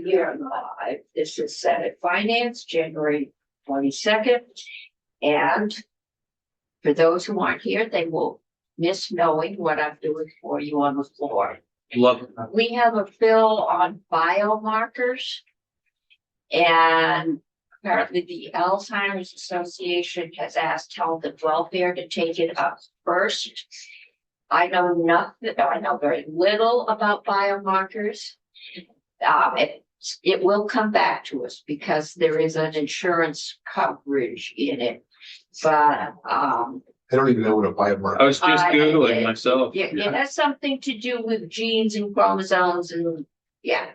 We are live. This is Senate Finance, January 22nd. And for those who aren't here, they will miss knowing what I'm doing for you on the floor. Love it. We have a bill on biomarkers. And apparently the Alzheimer's Association has asked Health and Welfare to take it up first. I know nothing, I know very little about biomarkers. It will come back to us because there is an insurance coverage in it. But I don't even know what a biomarker. I was just Googling myself. it has something to do with genes and chromosomes and yeah.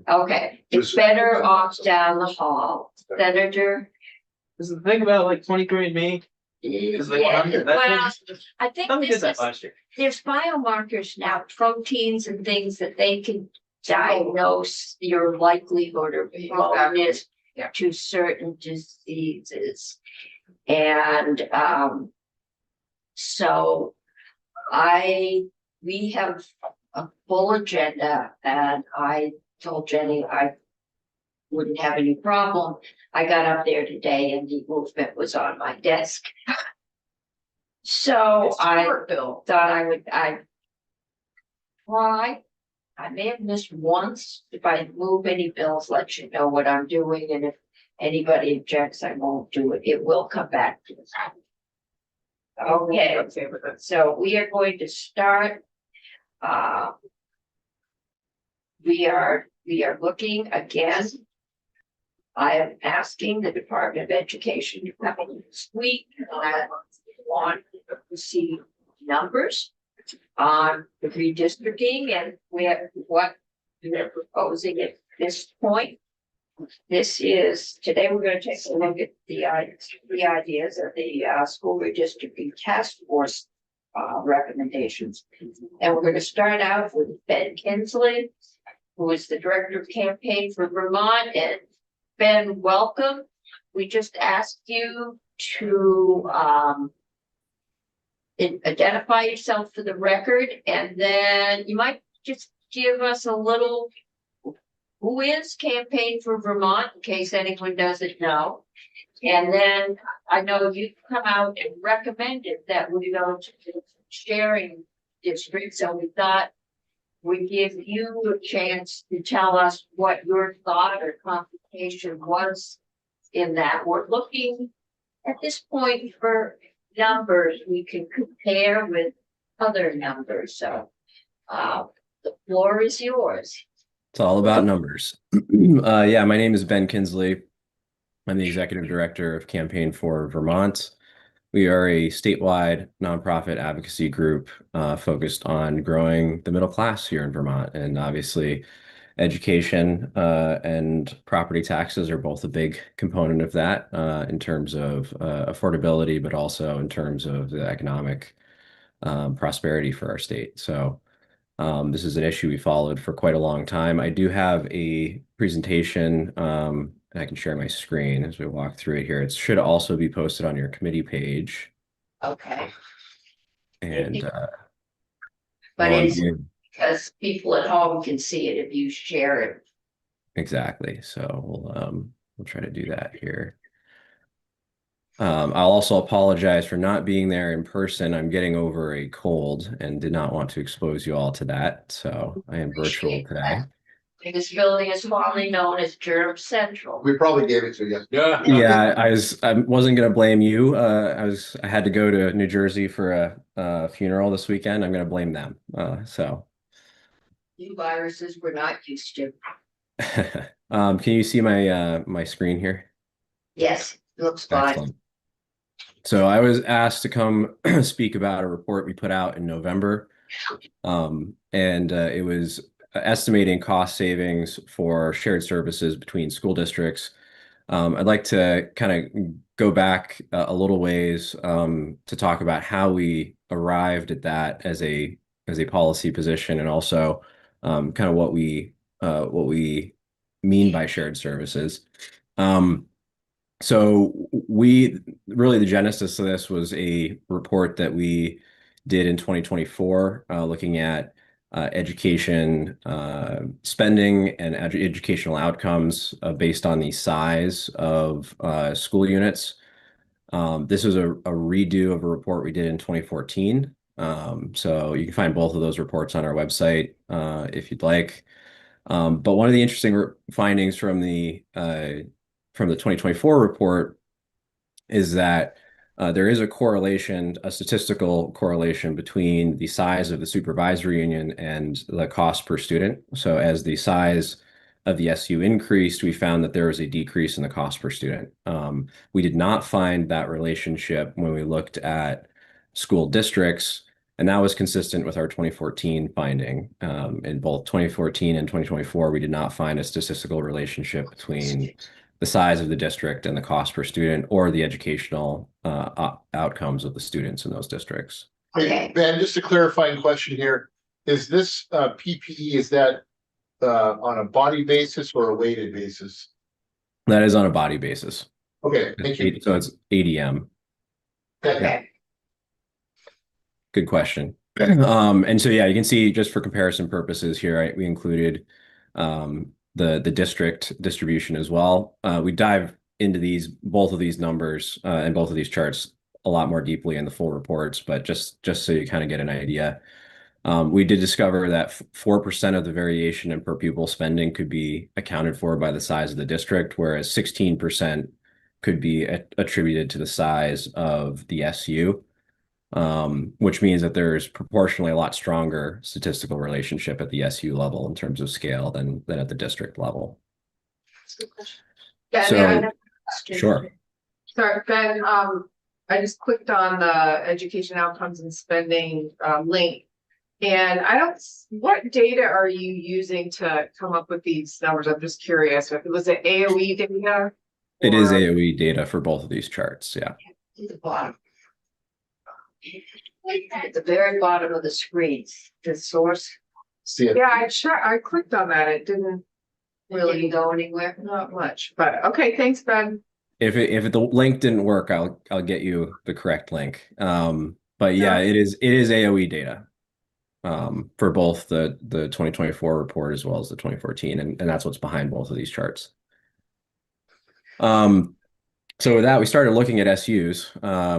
Okay. It's better off down the hall. Senator. Is the thing about like 23andMe? Is like Yeah, 100, well, I think Somebody this did that is, last year. there's biomarkers now, proteins and things that they can diagnose your likelihood or proneness to certain diseases. And so we have a full agenda, and I told Jenny I wouldn't have any problem. I got up there today and the movement was on my desk. So I thought I'd try. I may have missed once. If I move any bills, let you know what I'm doing, and if anybody objects, I won't do it. It will come back to us. Okay, so we are going to start. We are looking again. I am asking the Department of Education to come in this week. I want to see numbers on the redistricting and what we're proposing at this point. Today we're going to take a look at the ideas of the school redistricting task force recommendations. And we're going to start out with Ben Kinsley, who is the director of campaign for Vermont. And Ben, welcome. We just asked you to identify yourself for the record, and then you might just give us a little, who is Campaign for Vermont, in case anyone doesn't know. And then I know you've come out and recommended that we go to the sharing district, so we thought we'd give you a chance to tell us what your thought or computation was in that. We're looking at this point for numbers we can compare with other numbers. So the floor is yours. It's all about numbers. Yeah, my name is Ben Kinsley. I'm the executive director of Campaign for Vermont. We are a statewide nonprofit advocacy group focused on growing the middle class here in Vermont. And obviously, education and property taxes are both a big component of that in terms of affordability, but also in terms of the economic prosperity for our state. So this is an issue we followed for quite a long time. I do have a presentation, and I can share my screen as we walk through it here. It should also be posted on your committee page. Okay. And but it's because people at home can see it if you share it. Exactly. So we'll try to do that here. I'll also apologize for not being there in person. I'm getting over a cold and did not want to expose you all to that. So I am virtual today. This building is formerly known as Germ Central. We probably gave it to you. Yeah, I wasn't gonna blame you. I had to go to New Jersey for a funeral this weekend. I'm gonna blame them. New viruses we're not used to. Can you see my screen here? Yes, looks fine. Excellent. So I was asked to come speak about a report we put out in November, and it was estimating cost savings for shared services between school districts. I'd like to kind of go back a little ways to talk about how we arrived at that as a policy position, and also kind of what we mean by shared services. So the genesis of this was a report that we did in 2024, looking at education spending and educational outcomes based on the size of school units. This was a redo of a report we did in 2014. So you can find both of those reports on our website if you'd like. But one of the interesting findings from the 2024 report is that there is a correlation, a statistical correlation between the size of the supervisory union and the cost per student. So as the size of the SU increased, we found that there was a decrease in the cost per student. We did not find that relationship when we looked at school districts, and that was consistent with our 2014 finding. In both 2014 and 2024, we did not find a statistical relationship between the size of the district and the cost per student or the educational outcomes of the students in those districts. Hey, Ben, just a clarifying question here. Is this PPE, is that on a body basis or a weighted basis? That is on a body basis. Okay, thank you. So it's ADM. Okay. Good question. And so, yeah, you can see just for comparison purposes here, we included the district distribution as well. We dive into both of these numbers and both of these charts a lot more deeply in the full reports, but just so you kind of get an idea. We did discover that 4% of the variation in per pupil spending could be accounted for by the size of the district, whereas 16% could be attributed to the size of the SU. Which means that there's proportionally a lot stronger statistical relationship at the SU level in terms of scale than at the district level. Yeah, So, I have a question. Sure. Sorry, Ben, I just clicked on the education outcomes and spending link. And what data are you using to come up with these numbers? I'm just curious. Was it AOE data? It is or- AOE data for both of these charts. Yeah. To the bottom. At the very bottom of the screen, the source See it. Yeah, I clicked on that. It didn't really really, go anywhere. not much, but okay, thanks, Ben. If the link didn't work, I'll get you the correct link. But yeah, it is AOE data for both the 2024 report as well as the 2014, and that's what's behind both of these charts. So with that, we started looking at SUs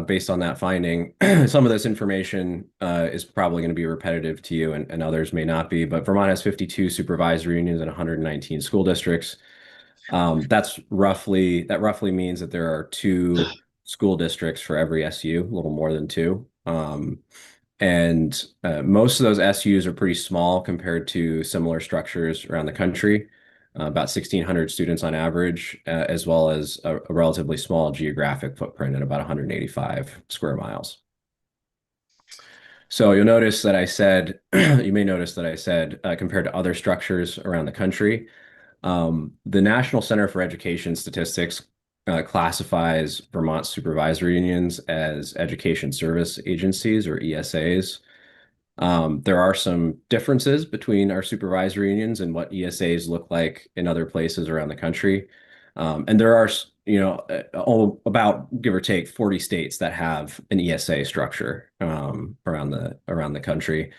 based on that finding. Some of this information is probably going to be repetitive to you, and others may not be. But Vermont has 52 supervisory unions and 119 school districts. That roughly means that there are 2 school districts for every SU, a little more than 2. And most of those SUs are pretty small compared to similar structures around the country. About 1,600 students on average, as well as a relatively small geographic footprint at about 185 square miles. So you'll notice that I said, you may notice that I said, compared to other structures around the country, the National Center for Education Statistics classifies Vermont supervisory unions as education service agencies, or ESAs. There are some differences between our supervisory unions and what ESAs look like in other places around the country. And there are, about, give or take, 40 states that have an ESA structure around the country.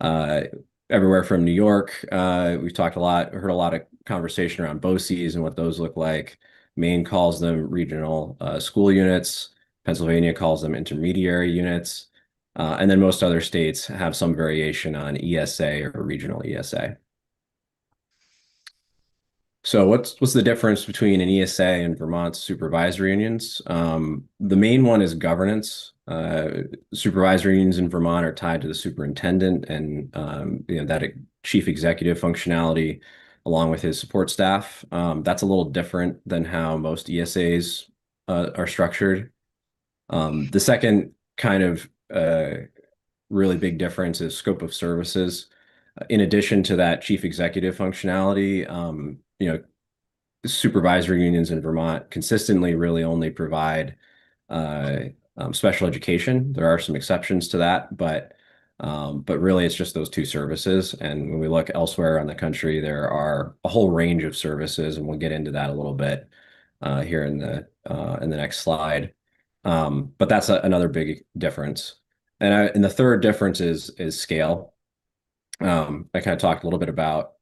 Everywhere from New York, we've heard a lot of conversation around BOCES and what those look like. Maine calls them regional school units. Pennsylvania calls them intermediary units. And then most other states have some variation on ESA or regional ESA. So what's the difference between an ESA and Vermont's supervisory unions? The main one is governance. Supervisory unions in Vermont are tied to the superintendent and that chief executive functionality along with his support staff. That's a little different than how most ESAs are structured. The second kind of really big difference is scope of services. In addition to that chief executive functionality, supervisory unions in Vermont consistently really only provide special education. There are some exceptions to that, but really it's just those 2 services. And when we look elsewhere around the country, there are a whole range of services, and we'll get into that a little bit here in the next slide. But that's another big difference. And the third difference is scale. I kind of talked a little bit about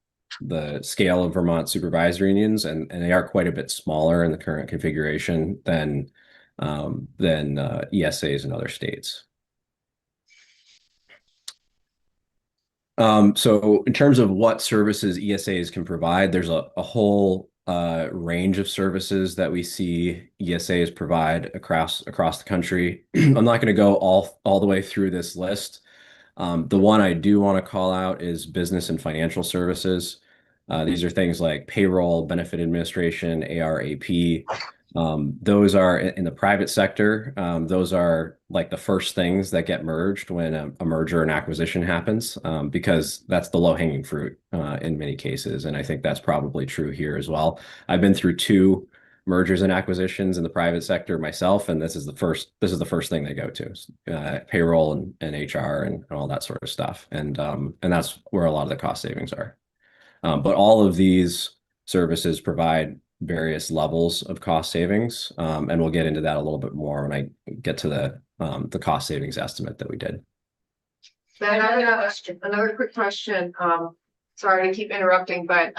the scale of Vermont supervisory unions, and they are quite a bit smaller in the current configuration than ESAs in other states. So in terms of what services ESAs can provide, there's a whole range of services that we see ESAs provide across the country. I'm not going to go all the way through this list. The one I do want to call out is business and financial services. These are things like payroll, benefit administration, ARAP. Those are in the private sector. Those are like the first things that get merged when a merger and acquisition happens, because that's the low-hanging fruit in many cases. And I think that's probably true here as well. I've been through 2 mergers and acquisitions in the private sector myself, and this is the first thing they go to, payroll and HR and all that sort of stuff. And that's where a lot of the cost savings are. But all of these services provide various levels of cost savings, and we'll get into that a little bit more when I get to the cost savings estimate that we did. Then I have another quick question. Sorry to keep interrupting, but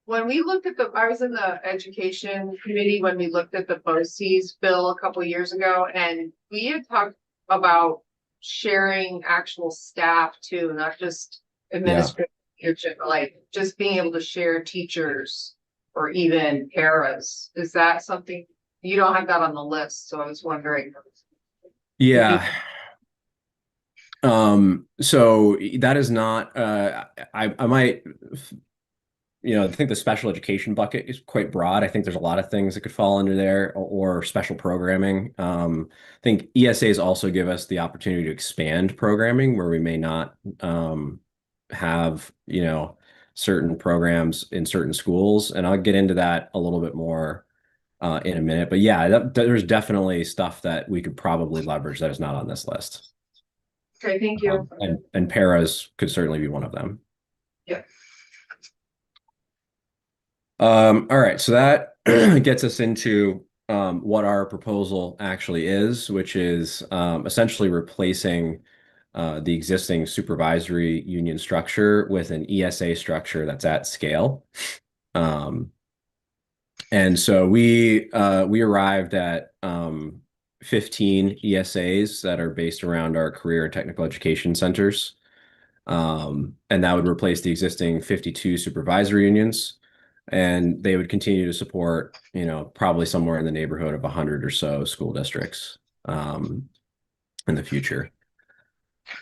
when we looked at I was in the education committee when we looked at the BOCES bill a couple of years ago, and we had talked about sharing actual staff too, not just administrative leadership, like just being able to share teachers or even paras. Is that something you don't have that on the list? So I was wondering. Yeah. So that is not, I might, I think the special education bucket is quite broad. I think there's a lot of things that could fall under there, or special programming. I think ESAs also give us the opportunity to expand programming where we may not have, certain programs in certain schools. And I'll get into that a little bit more in a minute. But yeah, there's definitely stuff that we could probably leverage that is not on this list. Okay, thank you. And paras could certainly be one of them. Yeah. All right, so that gets us into what our proposal actually is, which is essentially replacing the existing supervisory union structure with an ESA structure that's at scale. And so we arrived at 15 ESAs that are based around our career and technical education centers. And that would replace the existing 52 supervisory unions. And they would continue to support, probably somewhere in the neighborhood of 100 or so school districts in the future.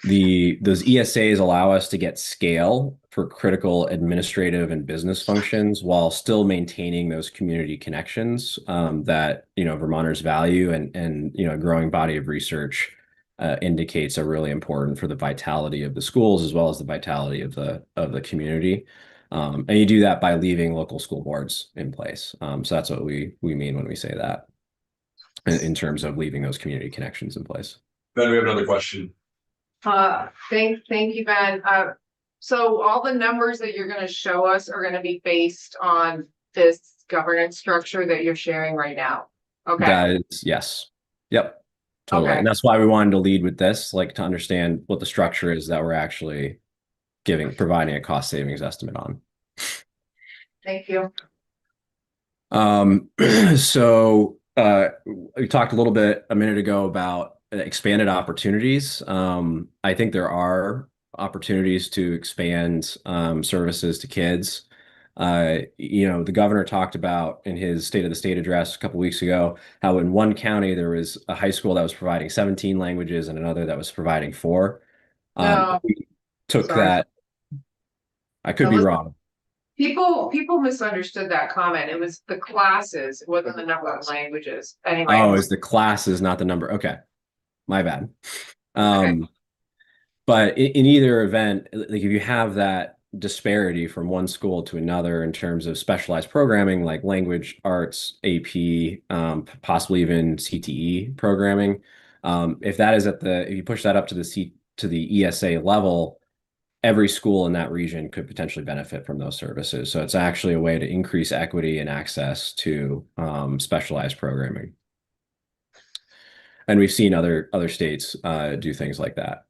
Those ESAs allow us to get scale for critical administrative and business functions while still maintaining those community connections that Vermonters value, and a growing body of research indicates are really important for the vitality of the schools as well as the vitality of the community. And you do that by leaving local school boards in place. So that's what we mean when we say that, in terms of leaving those community connections in place. Then we have another question. Thank you, Ben. So all the numbers that you're gonna show us are gonna be based on this governance structure that you're sharing right now. Okay, That is, yes. Yep. Totally. Okay. And that's why we wanted to lead with this, like to understand what the structure is that we're actually providing a cost savings estimate on. thank you. So we talked a little bit a minute ago about expanded opportunities. I think there are opportunities to expand services to kids. The governor talked about in his State of the State address a couple weeks ago how in one county there was a high school that was providing 17 languages and another that was providing 4. No, We took sorry. that. I could be wrong. People misunderstood that comment. It was the classes, it wasn't the number of languages. Anyway. Oh, is the classes not the number? Okay. My bad. But in either event, like if you have that disparity from one school to another in terms of specialized programming like language arts, AP, possibly even CTE programming, if that is if you push that up to the ESA level, every school in that region could potentially benefit from those services. So it's actually a way to increase equity and access to specialized programming. And we've seen other states do things like that.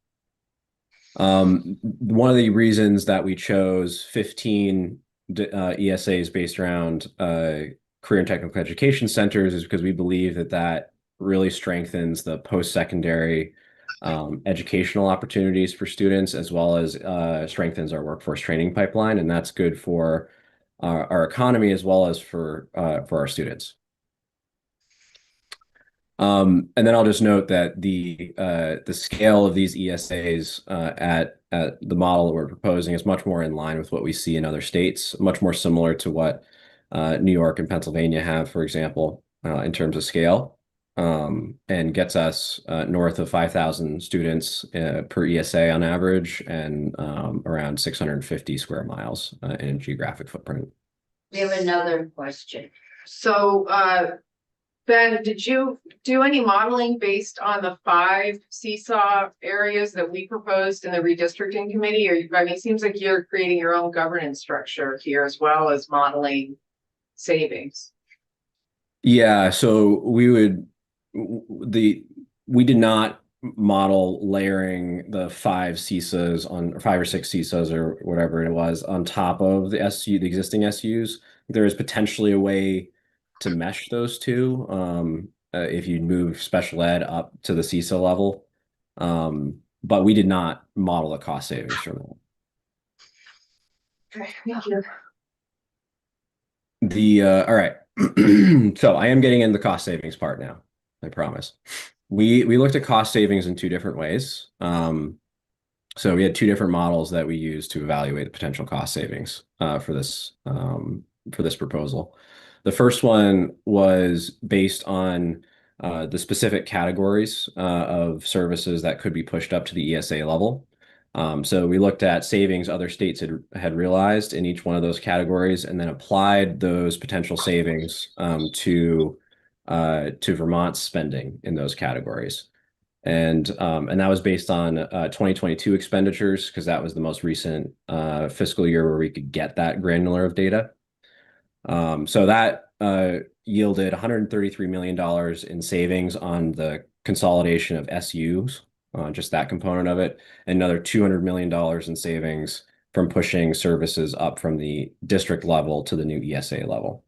One of the reasons that we chose 15 ESAs based around career and technical education centers is because we believe that that really strengthens the post-secondary educational opportunities for students, as well as strengthens our workforce training pipeline, and that's good for our economy as well as for our students. And then I'll just note that the scale of these ESAs at the model that we're proposing is much more in line with what we see in other states, much more similar to what New York and Pennsylvania have, for example, in terms of scale, and gets us north of 5,000 students per ESA on average, and around 650 square miles in geographic footprint. We have another question. So, Ben, did you do any modeling based on the 5 seesaw areas that we proposed in the redistricting committee? Or, I mean, it seems like you're creating your own governance structure here as well as modeling savings. Yeah, so we did not model layering the 5 CISAs on, or 5 or 6 CISAs or whatever it was, on top of the SU, the existing SUs. There is potentially a way to mesh those two if you move special ed up to the CISA level. But we did not model the cost savings from that. All right. So I am getting into the cost savings part now, I promise. We looked at cost savings in 2 different ways. So we had 2 different models that we used to evaluate the potential cost savings for this proposal. The first one was based on the specific categories of services that could be pushed up to the ESA level. So we looked at savings other states had realized in each one of those categories, and then applied those potential savings to Vermont's spending in those categories. And that was based on 2022 expenditures, because that was the most recent fiscal year where we could get that granular of data. So that yielded $133 million in savings on the consolidation of SUs, just that component of it, and another $200 million in savings from pushing services up from the district level to the new ESA level,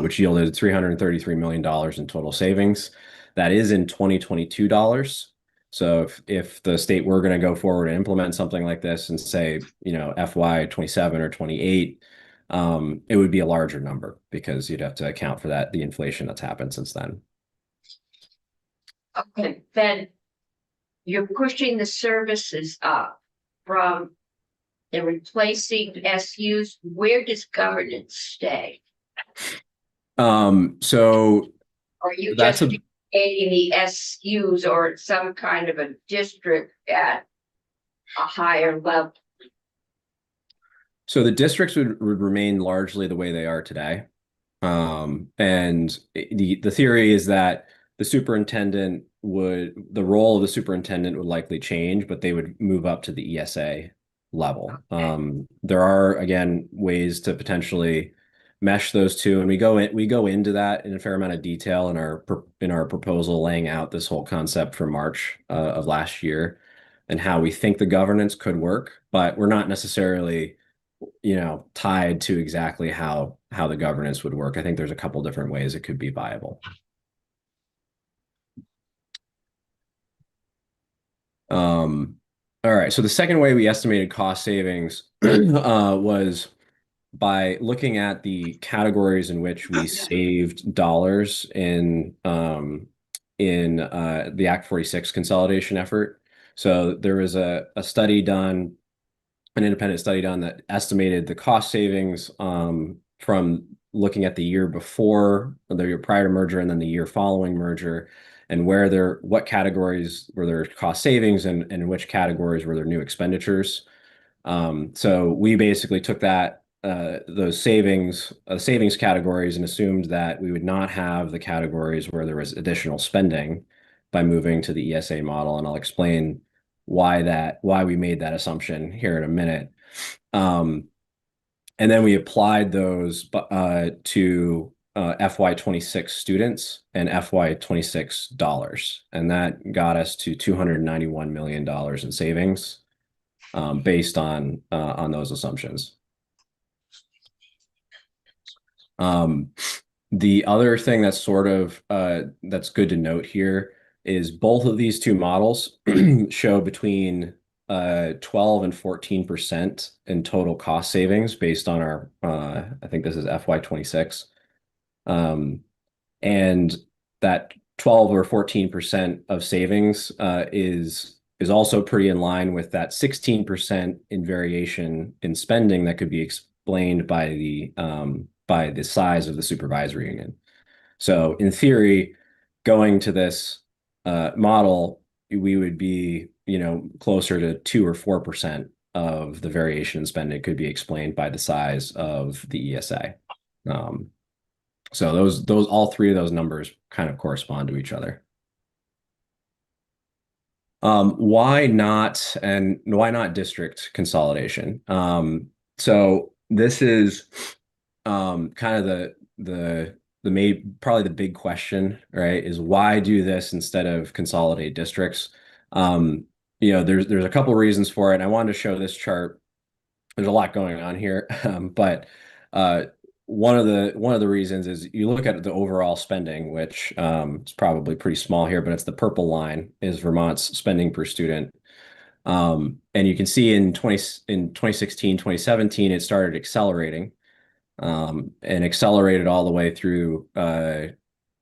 which yielded $333 million in total savings. That is in 2022 dollars. So if the state were going to go forward and implement something like this and say, FY 27 or 28, it would be a larger number, because you'd have to account for the inflation that's happened since then. Okay, Ben, you're pushing the services up from and replacing SUs. Where does governance stay? So Are you that's just creating the SUs or some kind of a district at a higher level? So the districts would remain largely the way they are today. And the theory is that the role of the superintendent would likely change, but they would move up to the ESA level. There are, again, ways to potentially mesh those two, and we go into that in a fair amount of detail in our proposal, laying out this whole concept from March of last year and how we think the governance could work, but we're not necessarily tied to exactly how the governance would work. I think there's a couple different ways it could be viable. All right, so the second way we estimated cost savings was by looking at the categories in which we saved dollars in the Act 46 consolidation effort. So there was an independent study done that estimated the cost savings from looking at the year before, the year prior to merger, and then the year following merger, and what categories were there cost savings, and in which categories were there new expenditures. So we basically took those savings categories and assumed that we would not have the categories where there was additional spending by moving to the ESA model, and I'll explain why we made that assumption here in a minute. And then we applied those to FY 26 students and FY 26 dollars, and that got us to $291 million in savings based on those assumptions. The other thing that's sort of that's good to note here is both of these two models show between 12 and 14% in total cost savings based on our I think this is FY26. And that 12 or 14% of savings is also pretty in line with that 16% in variation in spending that could be explained by the size of the supervisory union. So in theory, going to this model, we would be, closer to 2 or 4% of the variation in spending could be explained by the size of the ESA. So those all three of those numbers kind of correspond to each other. Why not district consolidation? So this is kind of probably the big question, right? Is why do this instead of consolidate districts? There's a couple reasons for it. And I wanted to show this chart. There's a lot going on here, but one of the reasons is you look at the overall spending, which is probably pretty small here, but it's the purple line is Vermont's spending per student. And you can see in 2016, 2017, it started accelerating and accelerated all the way through the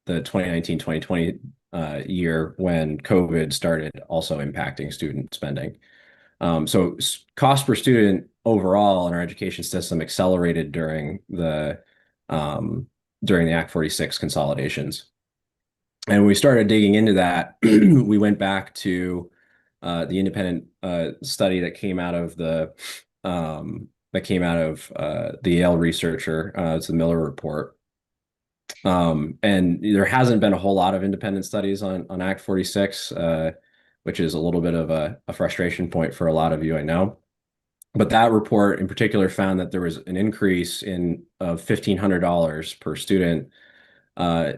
2019, 2020 year when COVID started also impacting student spending. So cost per student overall in our education system accelerated during the Act 46 consolidations. And when we started digging into that, we went back to the independent study that came out of the Yale researcher. It's the Miller report. And there hasn't been a whole lot of independent studies on Act 46, which is a little bit of a frustration point for a lot of you, I know. But that report in particular found that there was an increase of $1,500 per student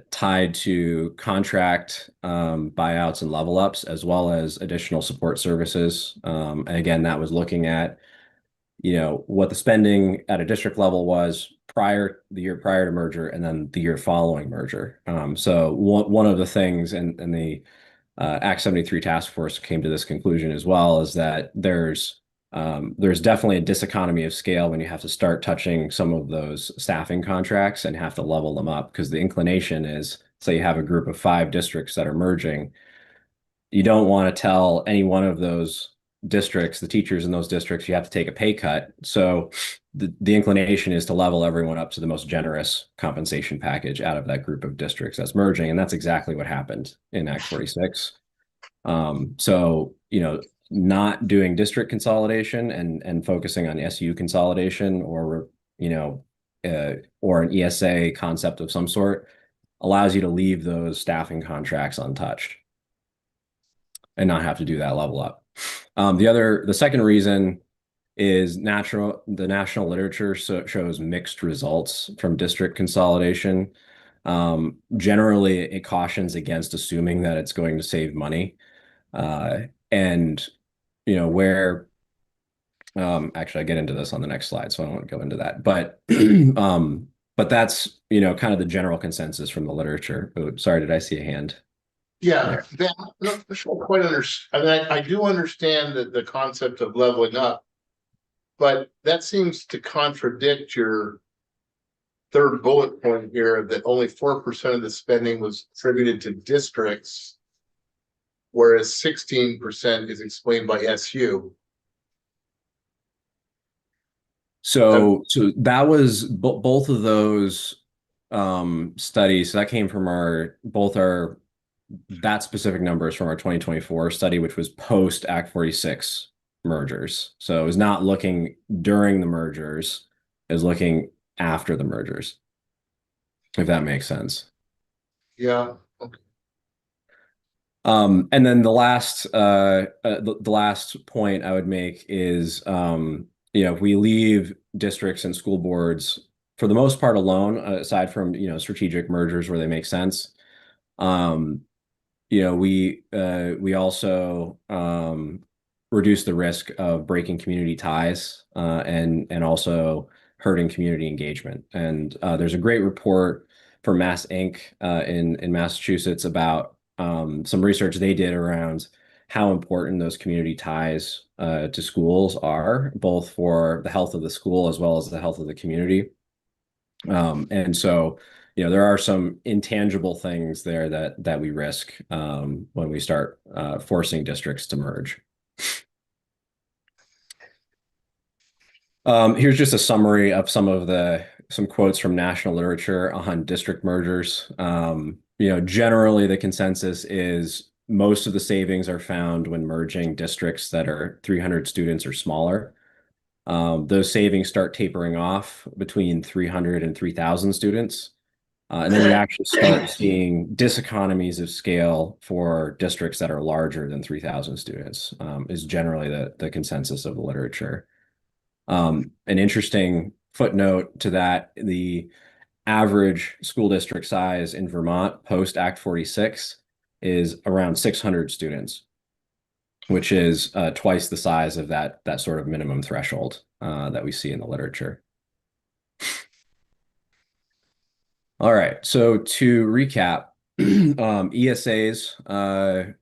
tied to contract buyouts and level ups, as well as additional support services. And again, that was looking at, what the spending at a district level was the year prior to merger, and then the year following merger. So one of the things, and the Act 73 task force came to this conclusion as well, is that there's definitely a diseconomy of scale when you have to start touching some of those staffing contracts and have to level them up, because the inclination is, say you have a group of 5 districts that are merging, you don't want to tell any one of those districts, the teachers in those districts, you have to take a pay cut. So the inclination is to level everyone up to the most generous compensation package out of that group of districts that's merging. And that's exactly what happened in Act 46. So, not doing district consolidation and focusing on SU consolidation or an ESA concept of some sort allows you to leave those staffing contracts untouched and not have to do that level up. The second reason is the national literature shows mixed results from district consolidation. Generally, it cautions against assuming that it's going to save money. Where actually I get into this on the next slide, so I don't go into that. But that's kind of the general consensus from the literature. Oh, sorry, did I see a hand? Yeah, I do understand the concept of leveling up, but that seems to contradict your third bullet point here, that only 4% of the spending was attributed to districts, whereas 16% is explained by SU. So that was both of those studies. So that came from that specific numbers from our 2024 study, which was post Act 46 mergers. So it was not looking during the mergers, it was looking after the mergers, if that makes sense. Yeah. Okay. And then the last point I would make is, if we leave districts and school boards for the most part alone, aside from strategic mergers where they make sense, we also reduce the risk of breaking community ties and also hurting community engagement. And there's a great report from Mass Inc. In Massachusetts about some research they did around how important those community ties to schools are, both for the health of the school as well as the health of the community. And so, there are some intangible things there that we risk when we start forcing districts to merge. Here's just a summary of some quotes from national literature on district mergers. Generally the consensus is most of the savings are found when merging districts that are 300 students or smaller. Those savings start tapering off between 300 and 3,000 students. And then you actually start seeing diseconomies of scale for districts that are larger than 3,000 students, is generally the consensus of the literature. An interesting footnote to that, the average school district size in Vermont post Act 46 is around 600 students, which is twice the size of that sort of minimum threshold that we see in the literature. All right, so to recap, ESAs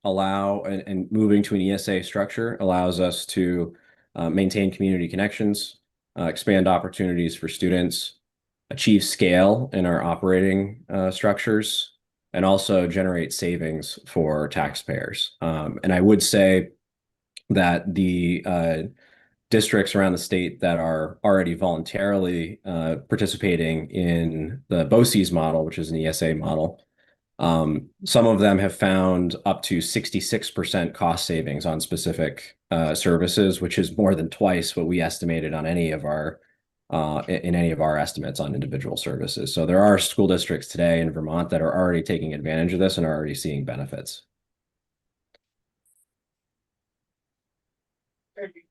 allow, and moving to an ESA structure allows us to maintain community connections, expand opportunities for students, achieve scale in our operating structures, and also generate savings for taxpayers. And I would say that the districts around the state that are already voluntarily participating in the BOCES model, which is an ESA model, some of them have found up to 66% cost savings on specific services, which is more than twice what we estimated on any of our in any of our estimates on individual services. So there are school districts today in Vermont that are already taking advantage of this and are already seeing benefits.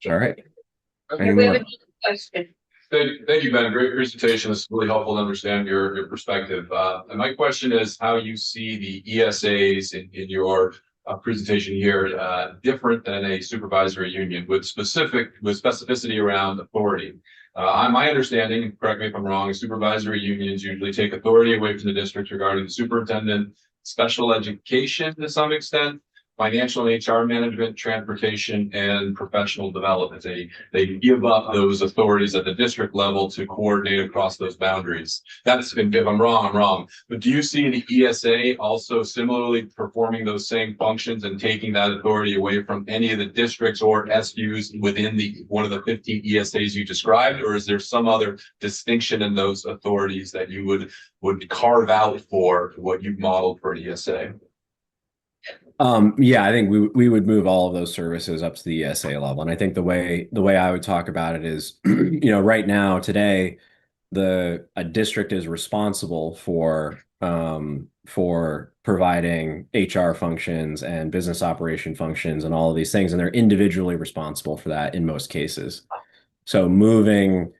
All right. Any We have more? another question. Thank you, Ben. Great presentation. This is really helpful to understand your perspective. And my question is how you see the ESAs in your presentation here different than a supervisory union with specificity around authority. My understanding, correct me if I'm wrong, supervisory unions usually take authority away from the district regarding the superintendent, special education to some extent, financial and HR management, transportation, and professional development. They give up those authorities at the district level to coordinate across those boundaries. If I'm wrong, I'm wrong. But do you see the ESA also similarly performing those same functions and taking that authority away from any of the districts or SUs within one of the 15 ESAs you described? Or is there some other distinction in those authorities that you would carve out for what you've modeled for an ESA? Yeah, I think we would move all of those services up to the ESA level. And I think the way I would talk about it is, right now, today, a district is responsible for providing HR functions and business operation functions and all of these things, and they're individually responsible for that in most cases. So moving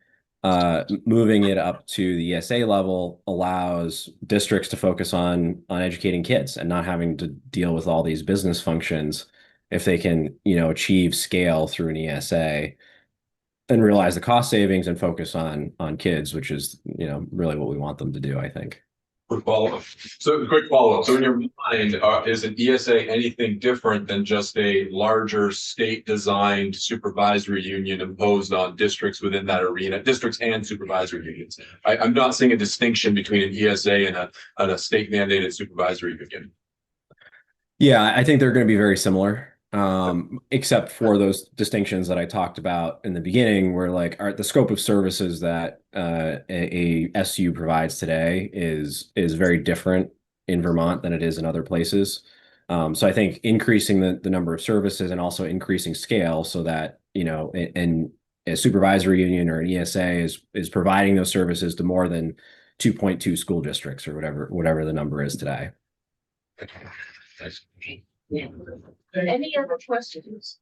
it up to the ESA level allows districts to focus on educating kids and not having to deal with all these business functions if they can, achieve scale through an ESA and realize the cost savings and focus on kids, which is, really what we want them to do, I think. Quick follow-up. So in your mind, is an ESA anything different than just a larger state-designed supervisory union imposed on districts within that arena, districts and supervisory unions? I'm not seeing a distinction between an ESA and a state-mandated supervisory union. Yeah, I think they're going to be very similar, except for those distinctions that I talked about in the beginning, where the scope of services that a SU provides today is very different in Vermont than it is in other places. So I think increasing the number of services and also increasing scale so that, and a supervisory union or an ESA is providing those services to more than 2.2 school districts or whatever the number is today. Any other questions?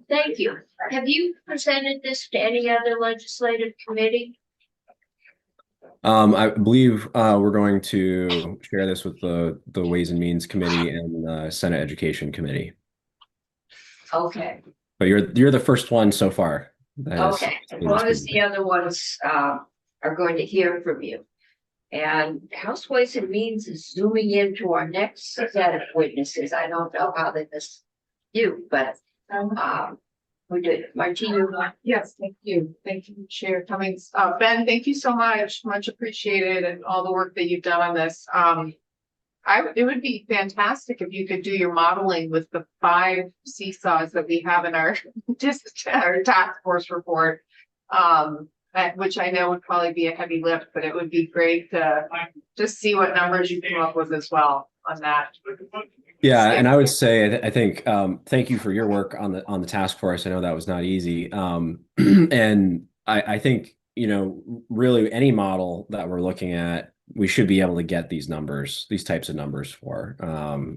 Thank you. Have you presented this to any other legislative committee? I believe we're going to share this with the Ways and Means Committee and the Senate Education Committee. Okay, But you're the first one so far. that has okay, as seen this long as the presentation. other ones, are going to hear from you. And House Ways and Means is zooming into our next set of witnesses. I don't know how they miss you, but, we did, Martina. Yes, thank you. Thank you, Chair Cummings. Ben, thank you so much. Much appreciated and all the work that you've done on this. It would be fantastic if you could do your modeling with the 5 seesaws that we have in our our task force report. Which I know would probably be a heavy lift, but it would be great to just see what numbers you come up with as well on that. Yeah, and I would say I think thank you for your work on the task force. I know that was not easy. And I think, you know, really any model that we're looking at, we should be able to get these numbers, these types of numbers for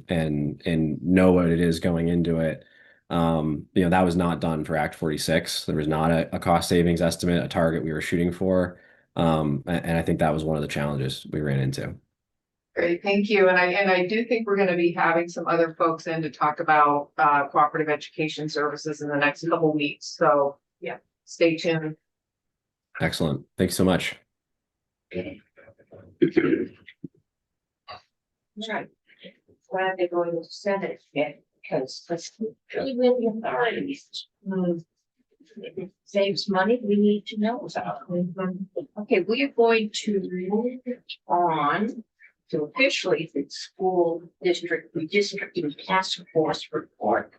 and know what it is going into it. You know, that was not done for Act 46. There was not a cost savings estimate, a target we were shooting for. And I think that was one of the challenges we ran into. Great, thank you. And I do think we're gonna be having some other folks in to talk about cooperative education services in the next couple weeks. So yeah, stay tuned. Excellent. Thanks so much. Right. Glad they're going to the Senate again, because let's really the authorities. It saves money, we need to know about. Okay, we are going to move on to officially the school district redistricting task force report.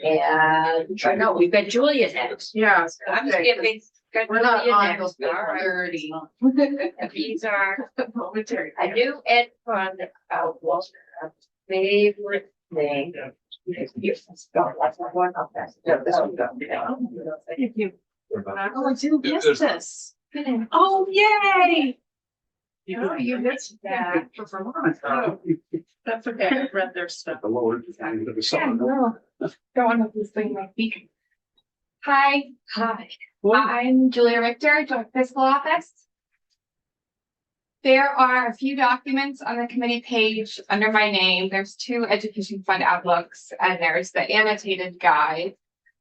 And I know we've got Julia next. Yeah. I'm okay. skipping. got We're not Julia on next. those All right. 30. These are Momentary. a new ed fund outlook, a favorite thing. Don't like that one up there. No, this one go. Thank you. Oh, I do There's- miss this. Oh, yay! Oh, you missed that. Oh, that's okay. I read their stuff. The lower. Yeah, no. Going with this thing like beacon. Hi, Hi. I'm Julia Richter, Joint Fiscal Office. There are a few documents on the committee page under my name. There's 2 education fund outlooks, and there's the annotated guide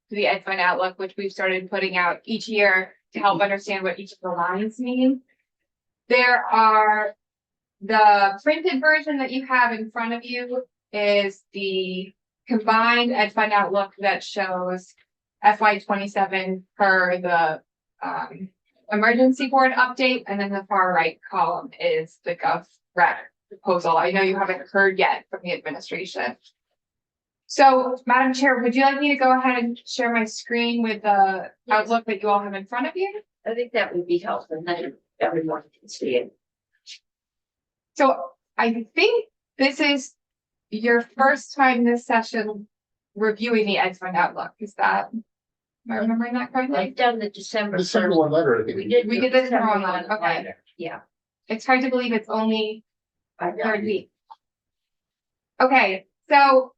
to the Ed Fund Outlook, which we've started putting out each year to help understand what each of the lines mean. There are the printed version that you have in front of you is the combined Ed Fund Outlook that shows FY27 per the emergency board update, and then the far right column is the GovRec proposal. I know you haven't heard yet from the administration. So, Madam Chair, would you like me to go ahead and share my screen with the outlook that you all have in front of you? I think that would be helpful, and then everyone can see it. So I think this is your first time this session reviewing the Ed Fund Outlook. Is that, am I remembering that correctly? I've done the December The second 1st. one letter, I think. We did We did this December wrong one, okay. letter. Yeah. It's hard to believe it's only I know. 3rd week. Okay, so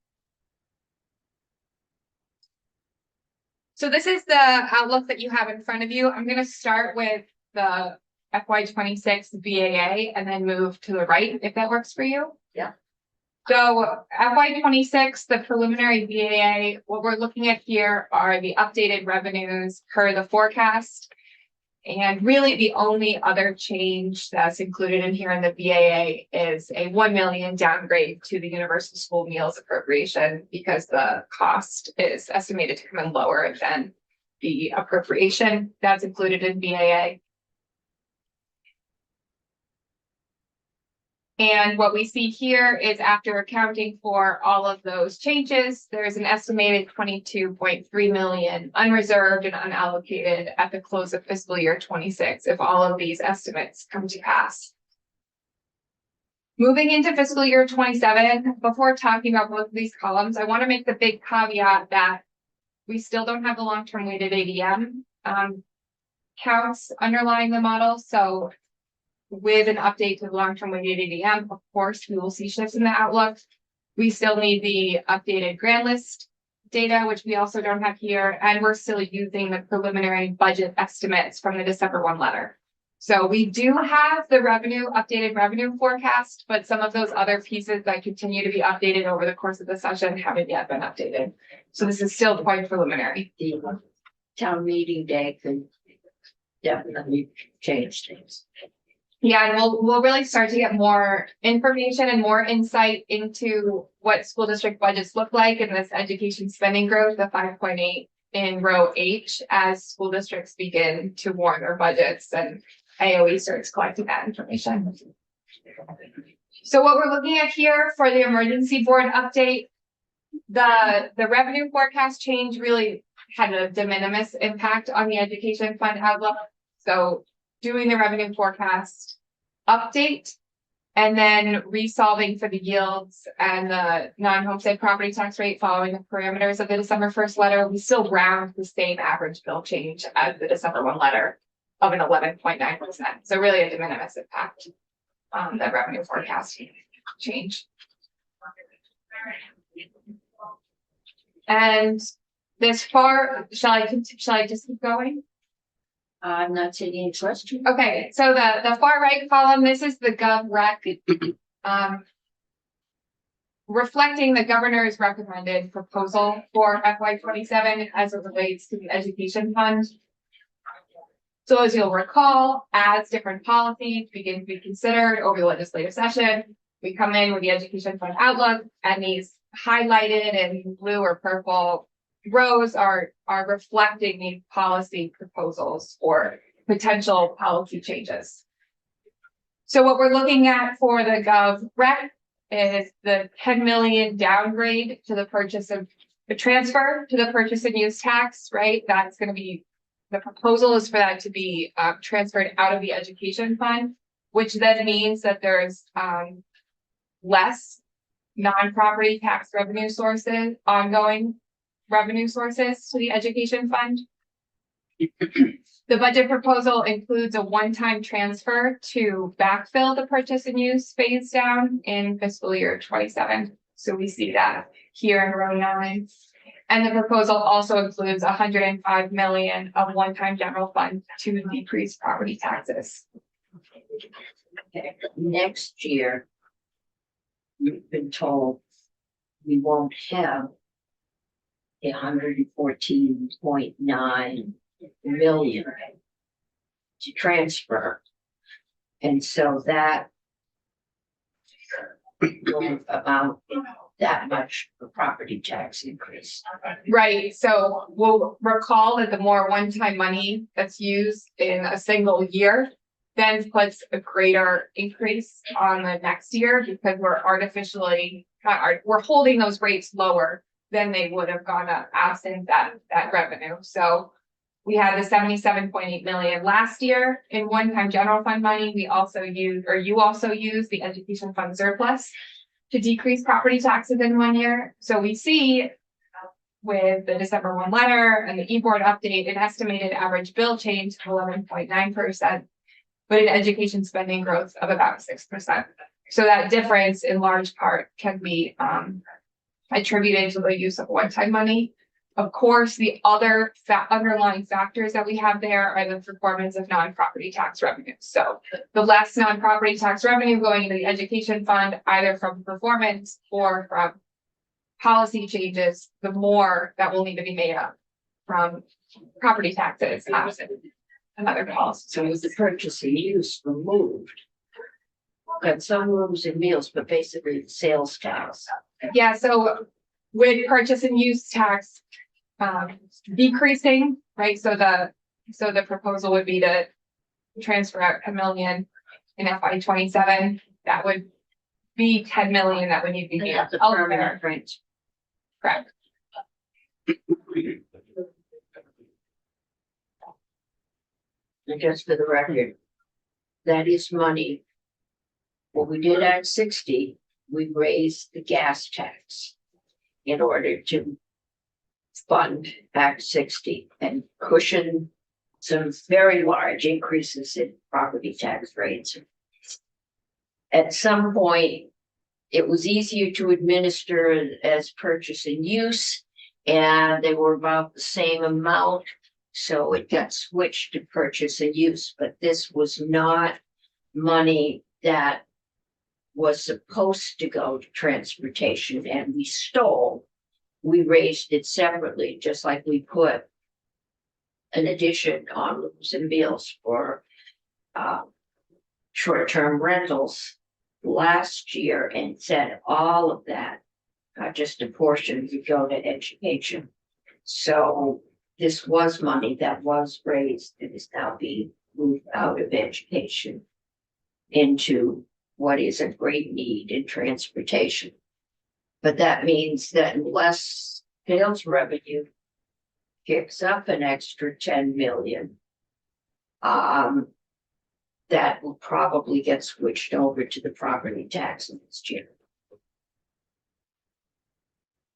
this is the outlook that you have in front of you. I'm gonna start with the FY26 BAA and then move to the right, if that works for you. Yeah. So FY26, the preliminary BAA, what we're looking at here are the updated revenues per the forecast. And really the only other change that's included in here in the BAA is a 1 million downgrade to the universal school meals appropriation because the cost is estimated to come in lower than the appropriation that's included in BAA. And what we see here is after accounting for all of those changes, there's an estimated 22.3 million unreserved and unallocated at the close of fiscal year 26 if all of these estimates come to pass. Moving into fiscal year 27, before talking about both of these columns, I want to make the big caveat that we still don't have the long-term weighted ADM counts underlying the model. So with an update to the long-term weighted ADM, of course, we will see shifts in the outlook. We still need the updated grand list data, which we also don't have here, and we're still using the preliminary budget estimates from the December 1 letter. So we do have the updated revenue forecast, but some of those other pieces that continue to be updated over the course of the session haven't yet been updated. So this is still quite preliminary. The town meeting day could definitely change things. Yeah, and we'll really start to get more information and more insight into what school district budgets look like in this education spending growth, the 5.8 in row H, as school districts begin to warn their budgets and AOE starts collecting that information. So what we're looking at here for the emergency board update, the revenue forecast change really had a de minimis impact on the education fund outlook. So doing the revenue forecast update and then resolving for the yields and the non-homestead property tax rate following the parameters of the December 1st letter, we still round the same average bill change as the December 1 letter of an 11.9%. So really a de minimis impact on the revenue forecast change. And this far, shall I just keep going? I'm not taking any question. Okay, so the far right column, this is the Gov Rec. Reflecting the governor's recommended proposal for FY27 as it relates to the education fund. So as you'll recall, as different policies begin to be considered over the legislative session, we come in with the education fund outlook, and these highlighted in blue or purple rows are reflecting these policy proposals or potential policy changes. So what we're looking at for the Gov Rec is the 10 million downgrade to the purchase of the transfer to the purchase and use tax, right? That's going to be, the proposal is for that to be transferred out of the education fund, which then means that there's less non-property tax revenue sources, ongoing revenue sources to the education fund. The budget proposal includes a one-time transfer to backfill the purchase and use phase down in fiscal year 27. So we see that here in row 9. And the proposal also includes 105 million of one-time general fund to decrease property taxes. Okay. Next year, we've been told we won't have 114.9 million to transfer. And so that will amount that much for property tax increase. Right, so we'll recall that the more one-time money that's used in a single year then puts a greater increase on the next year because we're we're holding those rates lower than they would have gone up absent that revenue. So we had the 77.8 million last year in one-time general fund money. We also use, or you also use, the education fund surplus to decrease property taxes in 1 year. So we see with the December 1 letter and the e-board update, an estimated average bill change of 11.9%, but an education spending growth of about 6%. So that difference in large part can be attributed to the use of one-time money. Of course, the other underlying factors that we have there are the performance of non-property tax revenue. So the less non-property tax revenue going into the education fund, either from performance or from policy changes, the more that will need to be made up from property taxes, another policy. So with the purchase and use removed, got some rooms and meals, but basically sales tax. Yeah, so with purchase and use tax decreasing, right? So the proposal would be to transfer out 1 million in FY27. That would be 10 million that would need to be made up The elsewhere. permanent rent. Correct. And just for the record, that is money. What we did at 60, we raised the gas tax in order to fund Act 60 and cushion some very large increases in property tax rates. At some point, it was easier to administer as purchase and use, and they were about the same amount. So it got switched to purchase and use, but this was not money that was supposed to go to transportation and we stole. We raised it separately, just like we put an addition on rooms and meals for short-term rentals last year and said all of that, not just a portion, would go to education. So this was money that was raised and is now being moved out of education into what is a great need in transportation. But that means that unless sales revenue kicks up an extra 10 million, that will probably get switched over to the property tax next year.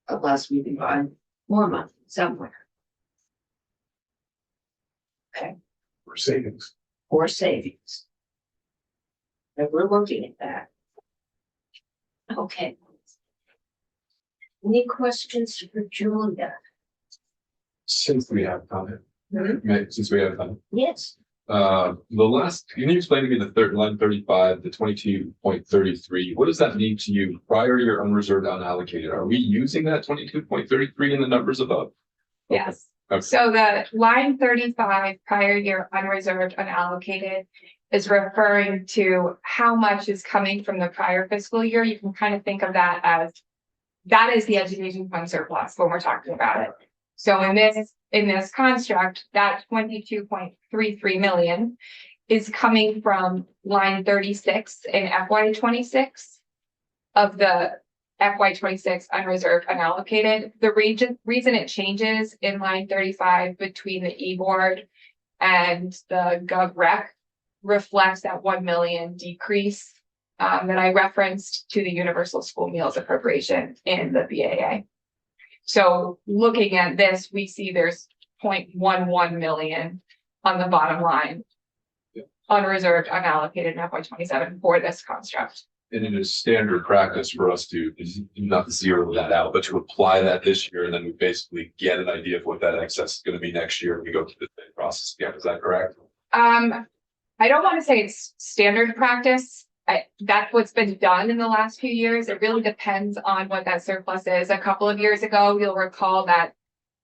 Unless we can find more money somewhere. For savings. Or savings. And we're looking at that. Okay. Any questions for Julia? Since we have time, since we have time, Yes. the last, can you explain to me the third line 35, the 22.33? What does that mean to you prior to your unreserved unallocated? Are we using that 22.33 in the numbers above? Yes. Okay. So the line 35 prior year unreserved unallocated is referring to how much is coming from the prior fiscal year. You can kind of think of that as that is the education fund surplus when we're talking about it. So in this construct, that 22.33 million is coming from line 36 in FY26 of the FY26 unreserved unallocated. The reason it changes in line 35 between the e-board and the GovRec reflects that 1 million decrease that I referenced to the universal school meals appropriation in the BAA. So looking at this, we see there's 0.11 million on the bottom line, unreserved unallocated in FY27 for this construct. And it is standard practice for us to not zero that out, but to apply that this year, and then we basically get an idea of what that excess is going to be next year. We go through the same process again. Is that correct? I don't want to say it's standard practice. That's what's been done in the last few years. It really depends on what that surplus is. A couple of years ago, you'll recall that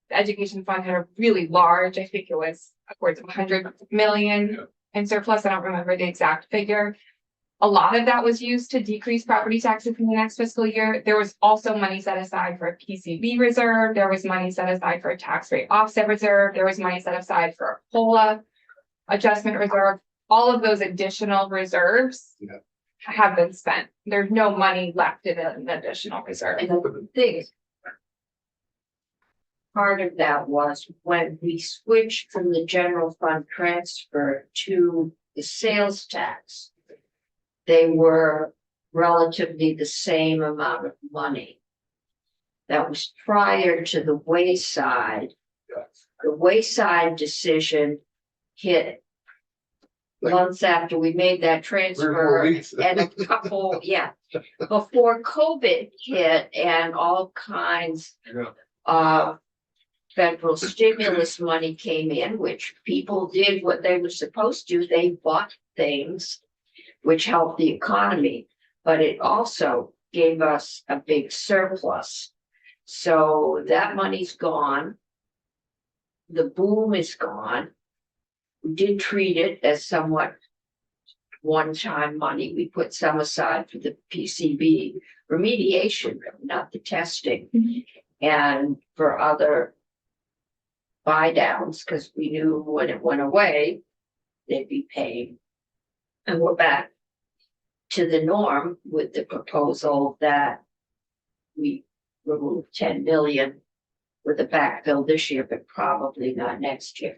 the education fund had a really large, I think it was upwards of 100 million in surplus. I don't remember the exact figure. A lot of that was used to decrease property taxes in the next fiscal year. There was also money set aside for a PCB reserve. There was money set aside for a tax rate offset reserve. There was money set aside for a COLA adjustment reserve. All of those additional reserves have been spent. There's no money left in an additional reserve. And the thing, part of that was when we switched from the general fund transfer to the sales tax, they were relatively the same amount of money. That was prior to the Wayside. The Wayside decision hit months after we made that transfer and a couple, before COVID hit and all kinds of federal stimulus money came in, which people did what they were supposed to. They bought things which helped the economy, but it also gave us a big surplus. So that money's gone. The boom is gone. We did treat it as somewhat one-time money. We put some aside for the PCB remediation, not the testing, and for other buy downs, because we knew when it went away, they'd be paid. And we're back to the norm with the proposal that we remove 10 million with a backfill this year, but probably not next year.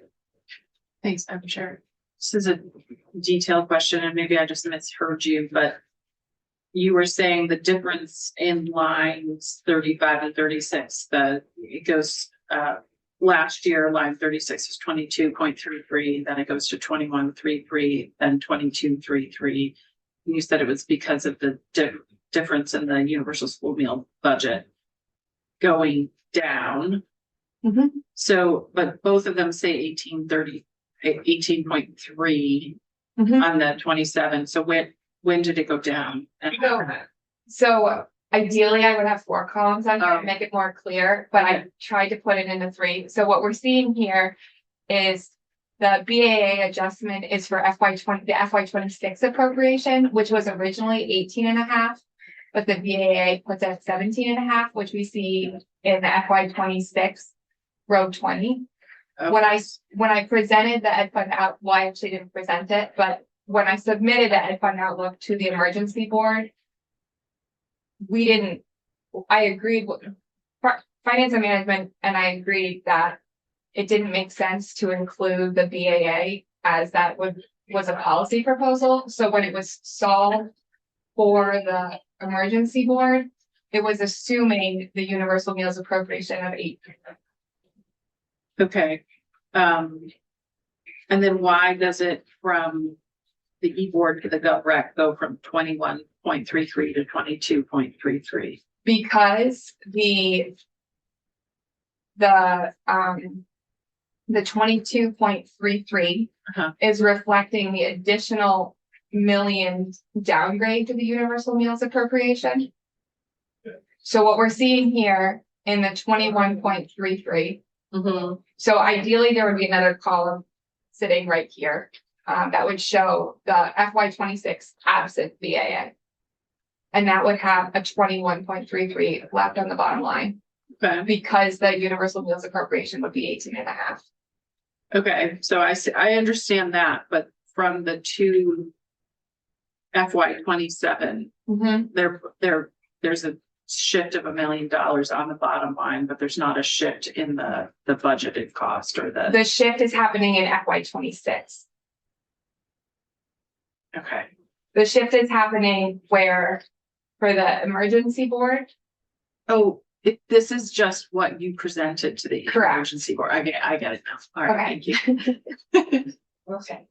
Thanks, Madam Chair. This is a detailed question and maybe I just misheard you, but you were saying the difference in lines 35 and 36, it goes, last year, line 36 is 22.33, then it goes to 21.33, then 22.33. You said it was because of the difference in the universal school meal budget going down. Mhm. So, but both of them say 18.3 Mhm. on the 27. So when did it go down? So ideally, I would have 4 columns on here Oh. to make it more clear, but I tried to put it into 3. So what we're seeing here is the BAA adjustment is for the FY 26 appropriation, which was originally 18.5. But the BAA puts it at 17.5, which we see in the FY 26 row 20. When I presented the Ed Fund out, well, I actually didn't present it, but when I submitted the Ed Fund Outlook to the emergency board, I agreed with finance and management, and I agreed that it didn't make sense to include the BAA as that was a policy proposal. So when it was solved for the emergency board, it was assuming the universal meals appropriation of 8. Okay. And then why does it from the e-board to the GovRec go from 21.33 to 22.33? Because the 22.33 Uh-huh. is reflecting the additional million downgrade to the universal meals appropriation. So what we're seeing here in the 21.33, so ideally there would be another column sitting right here. That would show the FY 26 absent BAA. And that would have a 21.33 left on the bottom line, Okay. because the universal meals appropriation would be 18.5. Okay, so I understand that, but from the two FY 27, there's a shift of $1 million on the bottom line, but there's not a shift in the budgeted cost or the. The shift is happening in FY 26. Okay, The shift is happening where, for the emergency board, oh, this is just what you presented to the Correct. emergency board. I get it now. All right, Okay. thank you. Okay.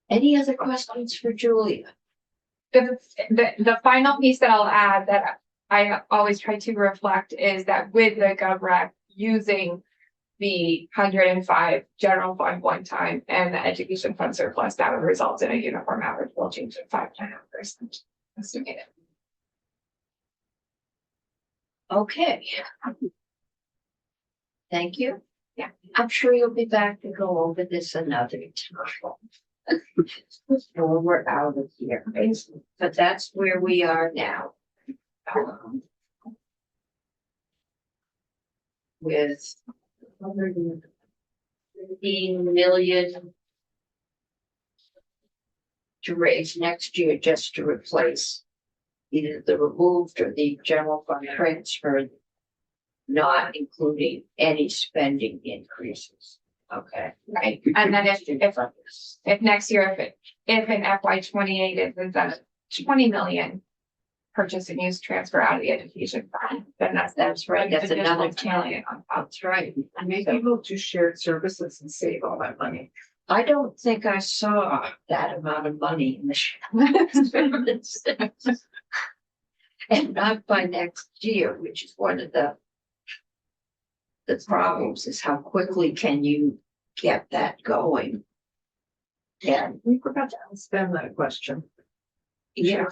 Any other questions for Julia? the final piece that I'll add that I always try to reflect is that with the GovRec using the 105 general fund one time and the education fund surplus, that would result in a uniform average will change of 5.5% estimated. Okay. Thank you. Yeah. I'm sure you'll be back to go over this another time. Before we're out of here, but that's where we are now. With 115 million to raise next year just to replace either the removed or the general fund transfer, not including any spending increases. Okay. Right, and then if next year, if in FY 28 it is a 20 million purchase and use transfer out of the education fund, then that's right, that's another 2 million on top. That's right. Maybe we'll do shared services and save all that money. I don't think I saw that amount of money in the and not by next year, which is one of the problems is how quickly can you get that going? And We forgot to ask them that question. yeah,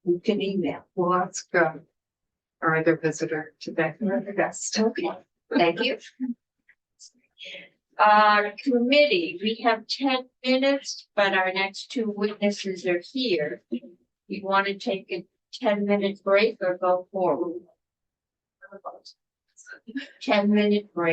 you can email. Well, let's go. Our other visitor today. Yes. Okay, thank you. Committee, we have 10 minutes, but our next 2 witnesses are here. You want to take a 10-minute break or go forward? 10-minute break.